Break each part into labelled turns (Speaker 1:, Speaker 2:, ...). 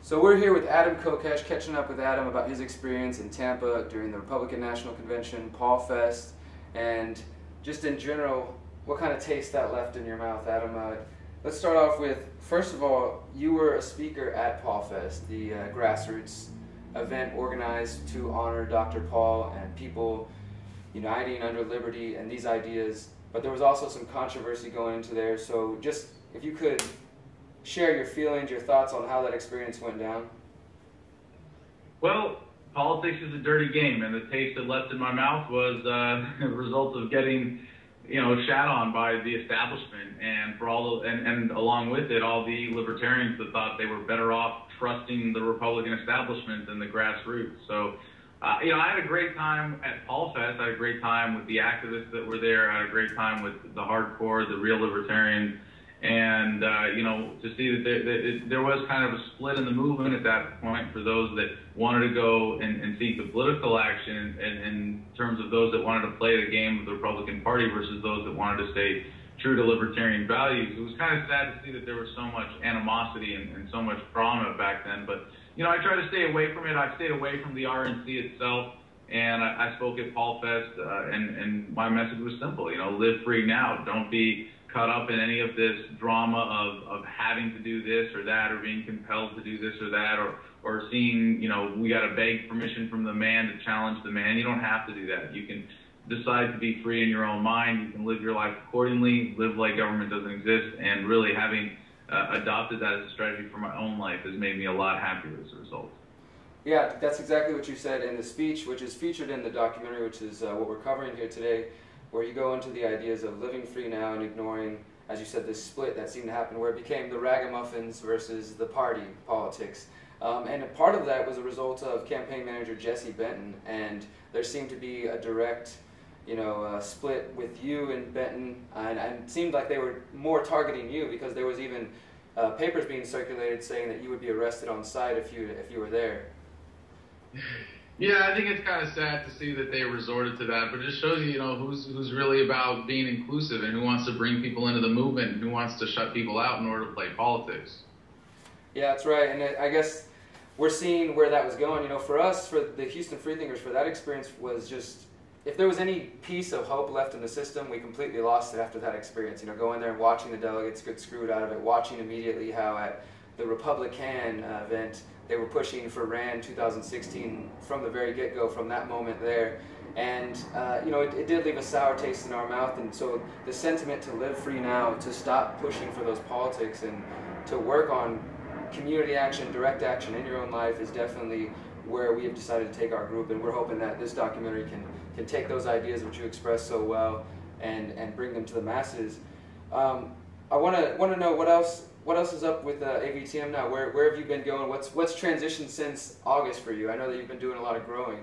Speaker 1: So we're here with Adam Kokesh, catching up with Adam about his experience in Tampa during the Republican National Convention, Paul Fest, and just in general, what kind of taste that left in your mouth, Adam. Let's start off with, first of all, you were a speaker at Paul Fest, the grassroots event organized to honor Dr. Paul and people uniting under liberty and these ideas, but there was also some controversy going into there, so just if you could share your feelings, your thoughts on how that experience went down.
Speaker 2: Well, politics is a dirty game, and the taste that left in my mouth was a result of getting, shat on by the establishment, and for all and along with it, all the libertarians that thought they were better off trusting the Republican establishment than the grassroots. So, I had a great time at Paul Fest. I had a great time with the activists that were there. I had a great time with the hardcore, the real libertarians. And, to see that there was kind of a split in the movement at that point for those that wanted to go and seek the political action in terms of those that wanted to play the game of the Republican Party versus those that wanted to stay true to libertarian values. It was kind of sad to see that there was so much animosity and so much drama back then. But, I try to stay away from it. I stayed away from the RNC itself. And I spoke at Paul Fest, and my message was simple, live free now. Don't be caught up in any of this drama of having to do this or that, or being compelled to do this or that, or seeing, we got to beg permission from the man to challenge the man. You don't have to do that. You can decide to be free in your own mind. You can live your life accordingly, live like government doesn't exist, and really having adopted that as a strategy for my own life has made me a lot happier as a result.
Speaker 1: Yeah, that's exactly what you said in the speech, which is featured in the documentary, which is what we're covering here today, where you go into the ideas of living free now and ignoring, as you said, this split that seemed to happen where it became the ragamuffins versus the party politics. And a part of that was a result of campaign manager Jesse Benton, and there seemed to be a direct split with you and Benton, and it seemed like they were more targeting you because there was even papers being circulated saying that you would be arrested on site if you were there.
Speaker 3: Yeah, I think it's kind of sad to see that they resorted to that, but it just shows you, who's really about being inclusive and who wants to bring people into the movement and who wants to shut people out in order to play politics.
Speaker 1: Yeah, that's right, and I guess we're seeing where that was going. For us, for the Houston Freethinkers, for that experience was just, if there was any piece of hope left in the system, we completely lost it after that experience. Going there and watching the delegates get screwed out of it, watching immediately how at the Republican event, they were pushing for RAND 2016 from the very get-go, from that moment there. And, it did leave a sour taste in our mouth. And so the sentiment to live free now, to stop pushing for those politics and to work on community action, direct action in your own life is definitely where we have decided to take our group. And we're hoping that this documentary can take those ideas which you expressed so well and bring them to the masses. I want to know what else is up with AVTM now? Where have you been going? What's transitioned since August for you? I know that you've been doing a lot of growing.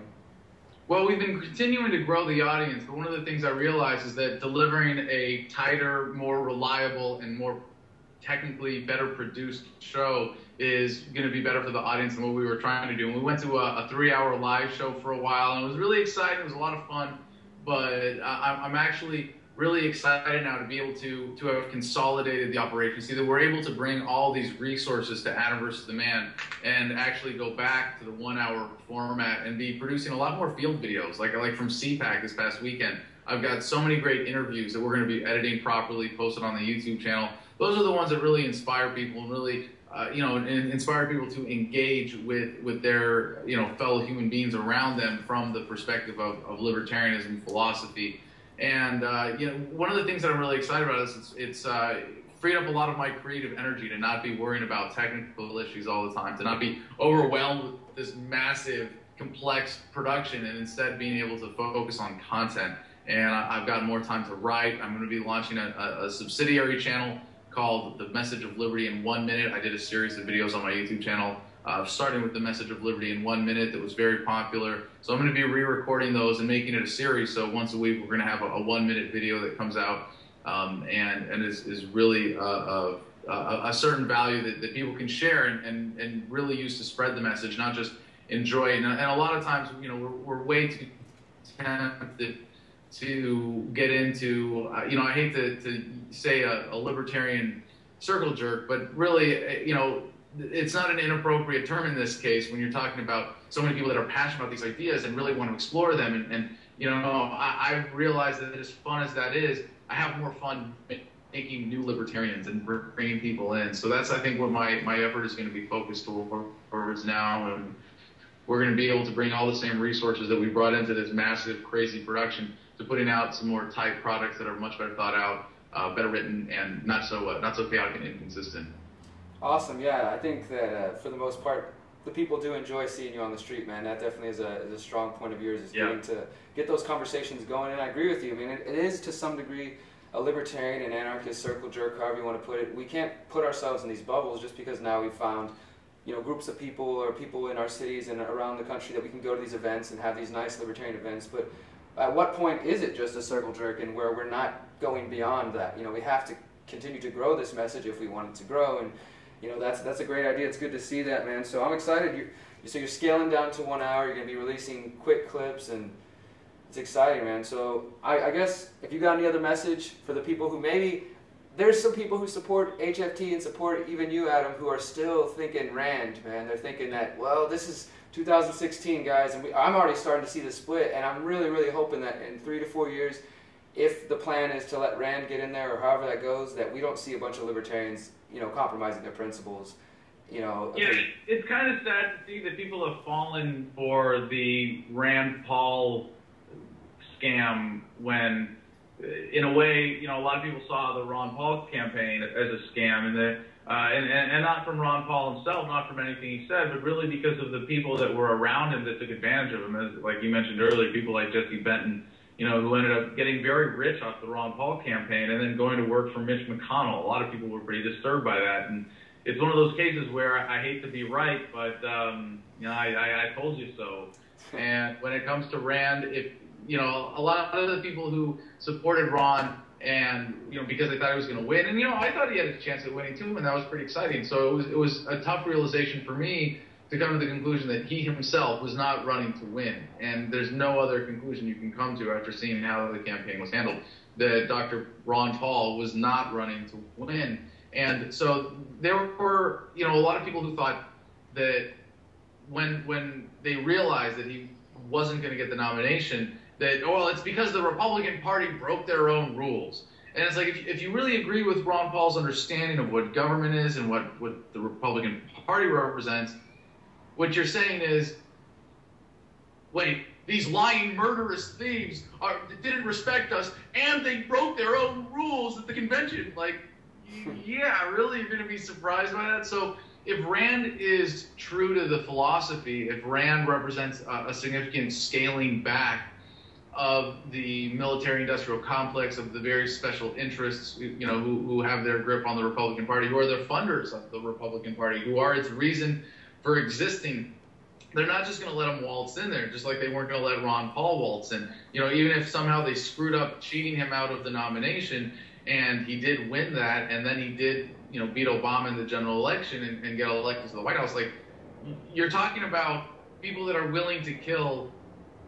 Speaker 3: Well, we've been continuing to grow the audience, but one of the things I realized is that delivering a tighter, more reliable, and more technically better produced show is going to be better for the audience than what we were trying to do. And we went to a 3-hour live show for a while, and it was really exciting. It was a lot of fun, but I'm actually really excited now to be able to have consolidated the operation. See that we're able to bring all these resources to Adam versus the Man and actually go back to the 1-hour format and be producing a lot more field videos, like from CPAC this past weekend. I've got so many great interviews that we're going to be editing properly, posted on the YouTube channel. Those are the ones that really inspire people and really, inspire people to engage with their, fellow human beings around them from the perspective of libertarianism philosophy. And, one of the things that I'm really excited about is it's freed up a lot of my creative energy to not be worrying about technical issues all the time, to not be overwhelmed with this massive, complex production, and instead being able to focus on content. And I've got more time to write. I'm going to be launching a subsidiary channel called The Message of Liberty in 1 Minute. I did a series of videos on my YouTube channel, starting with The Message of Liberty in 1 Minute that was very popular. So I'm going to be re-recording those and making it a series. So once a week, we're going to have a 1-minute video that comes out and is really a certain value that people can share and really use to spread the message, not just enjoy it. And a lot of times, we're way too tempted to get into, I hate to say a libertarian circle jerk, but really, it's not an inappropriate term in this case when you're talking about so many people that are passionate about these ideas and really want to explore them. And you know, I realize that as fun as that is, I have more fun making new libertarians and bringing people in. So that's, I think, what my effort is going to be focused towards now. And we're going to be able to bring all the same resources that we brought into this massive, crazy production to putting out some more tight products that are much better thought out, better written, and not so chaotic and inconsistent.
Speaker 1: Awesome. Yeah, I think that for the most part, the people do enjoy seeing you on the street, man. That definitely is a strong point of yours, is getting to get those conversations going. And I agree with you. I mean, it is to some degree a libertarian and anarchist circle jerk, however you want to put it. We can't put ourselves in these bubbles just because now we've found, you know, groups of people or people in our cities and around the country that we can go to these events and have these nice libertarian events. But at what point is it just a circle jerk and where we're not going beyond that? You know, we have to continue to grow this message if we want it to grow. And you know, that's a great idea. It's good to see that, man. So I'm excited. So you're scaling down to 1 hour. You're going to be releasing quick clips, and it's exciting, man. So I guess if you got any other message for the people who maybe, there's some people who support HFT and support even you, Adam, who are still thinking Rand, man. They're thinking that, well, this is 2016, guys, and I'm already starting to see the split, and I'm really, really hoping that in 3 to 4 years, if the plan is to let Rand get in there or however that goes, that we don't see a bunch of libertarians, you know, compromising their principles, you know.
Speaker 2: Yeah, it's kind of sad to see that people have fallen for the Rand Paul scam when, in a way, you know, a lot of people saw the Ron Paul campaign as a scam, and not from Ron Paul himself, not from anything he said, but really because of the people that were around him that took advantage of him, as like you mentioned earlier, people like Jesse Benton, you know, who ended up getting very rich off the Ron Paul campaign and then going to work for Mitch McConnell. A lot of people were pretty disturbed by that. And it's one of those cases where I hate to be right, but, you know, I told you so.
Speaker 3: And when it comes to Rand, if, you know, a lot of the people who supported Ron and, you know, because they thought he was going to win, and, you know, I thought he had a chance at winning too, and that was pretty exciting. So it was a tough realization for me to come to the conclusion that he himself was not running to win. And there's no other conclusion you can come to after seeing how the campaign was handled, that Dr. Ron Paul was not running to win. And so there were, you know, a lot of people who thought that when they realized that he wasn't going to get the nomination, that, oh, well, it's because the Republican Party broke their own rules. And it's like, if you really agree with Ron Paul's understanding of what government is and what the Republican Party represents, what you're saying is, wait, these lying, murderous thieves didn't respect us, and they broke their own rules at the convention. Like, yeah, really, you're going to be surprised by that? So if Rand is true to the philosophy, if Rand represents a significant scaling back of the military-industrial complex, of the very special interests, you know, who have their grip on the Republican Party, who are the funders of the Republican Party, who are its reason for existing, they're not just going to let him waltz in there, just like they weren't going to let Ron Paul waltz in. You know, even if somehow they screwed up cheating him out of the nomination, and he did win that, and then he did, you know, beat Obama in the general election and get elected to the White House, like, you're talking about people that are willing to kill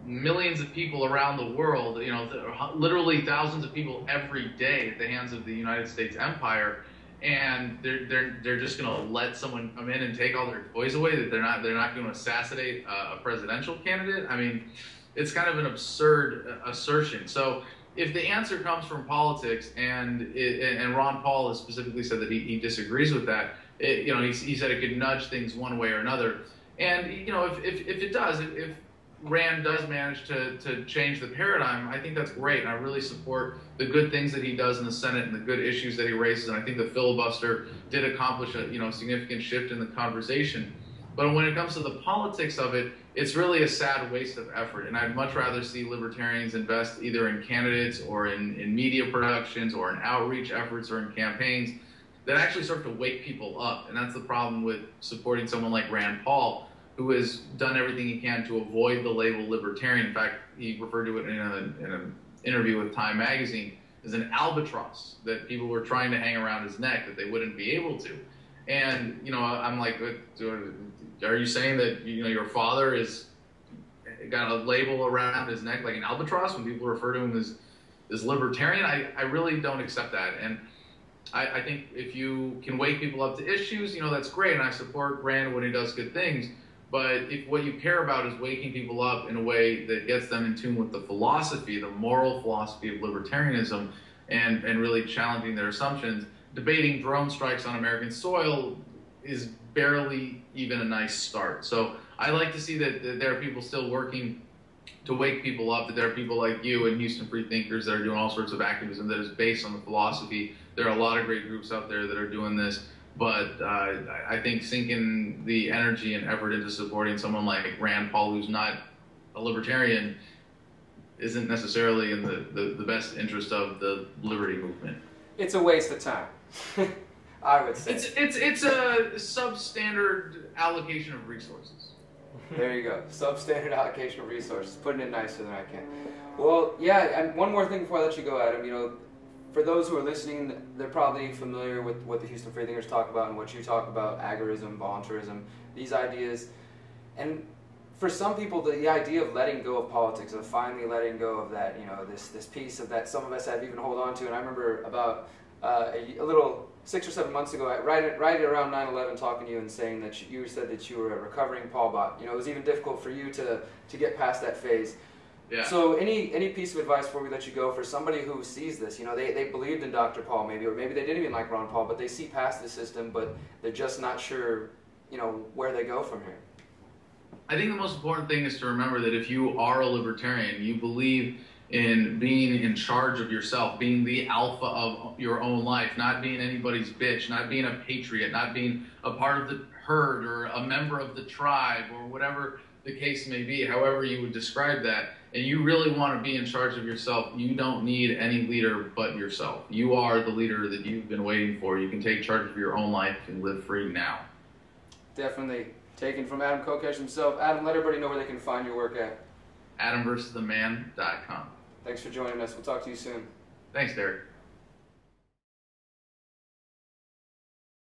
Speaker 3: millions of people around the world, you know, literally thousands of people every day at the hands of the United States empire. And they're just going to let someone come in and take all their toys away, that they're not going to assassinate a presidential candidate. I mean, it's kind of an absurd assertion. So if the answer comes from politics, and Ron Paul has specifically said that he disagrees with that, you know, he said it could nudge things one way or another. And, you know, if it does, if Rand does manage to change the paradigm, I think that's great. And I really support the good things that he does in the Senate and the good issues that he raises. And I think the filibuster did accomplish a, you know, significant shift in the conversation. But when it comes to the politics of it, it's really a sad waste of effort. And I'd much rather see libertarians invest either in candidates or in media productions or in outreach efforts or in campaigns that actually start to wake people up. And that's the problem with supporting someone like Rand Paul, who has done everything he can to avoid the label libertarian. In fact, he referred to it in an interview with Time magazine as an albatross that people were trying to hang around his neck that they wouldn't be able to. And, you know, I'm like, are you saying that, you know, your father is got a label around his neck like an albatross when people refer to him as libertarian? I really don't accept that. And I think if you can wake people up to issues, that's great, and I support Rand when he does good things. But if what you care about is waking people up in a way that gets them in tune with the philosophy, the moral philosophy of libertarianism, and really challenging their assumptions, debating drone strikes on American soil is barely even a nice start. So I like to see that there are people still working to wake people up, that there are people like you and Houston Free Thinkers that are doing all sorts of activism that is based on the philosophy. There are a lot of great groups out there that are doing this, but I think sinking the energy and effort into supporting someone like Rand Paul, who's not a libertarian, isn't necessarily in the best interest of the liberty movement.
Speaker 1: It's a waste of time. I would say.
Speaker 3: It's a substandard allocation of resources.
Speaker 1: There you go. Substandard allocation of resources. Putting it nicer than I can. Well, yeah, and one more thing before I let you go, Adam. For those who are listening, they're probably familiar with what the Houston Freethinkers talk about and what you talk about, agorism, voluntarism, these ideas. And for some people, the idea of letting go of politics, of finally letting go of that, this piece of that some of us have even hold on to. And I remember about a little 6 or 7 months ago, right around 9/11, talking to you and saying that you said that you were a recovering Paul bot. It was even difficult for you to get past that phase.
Speaker 3: Yeah.
Speaker 1: So any piece of advice before we let you go for somebody who sees this, they believed in Dr. Paul maybe, or maybe they didn't even like Ron Paul, but they see past the system, but they're just not sure, where they go from here.
Speaker 3: I think the most important thing is to remember that if you are a libertarian, you believe in being in charge of yourself, being the alpha of your own life, not being anybody's bitch, not being a patriot, not being a part of the herd or a member of the tribe or whatever the case may be, however you would describe that, and you really want to be in charge of yourself, you don't need any leader but yourself. You are the leader that you've been waiting for. You can take charge of your own life and live free now.
Speaker 1: Definitely. Taken from Adam Kokesh himself. Adam, let everybody know where they can find your work at.
Speaker 3: AdamVersusTheMan.com.
Speaker 1: Thanks for joining us. We'll talk to you soon.
Speaker 3: Thanks, Derek.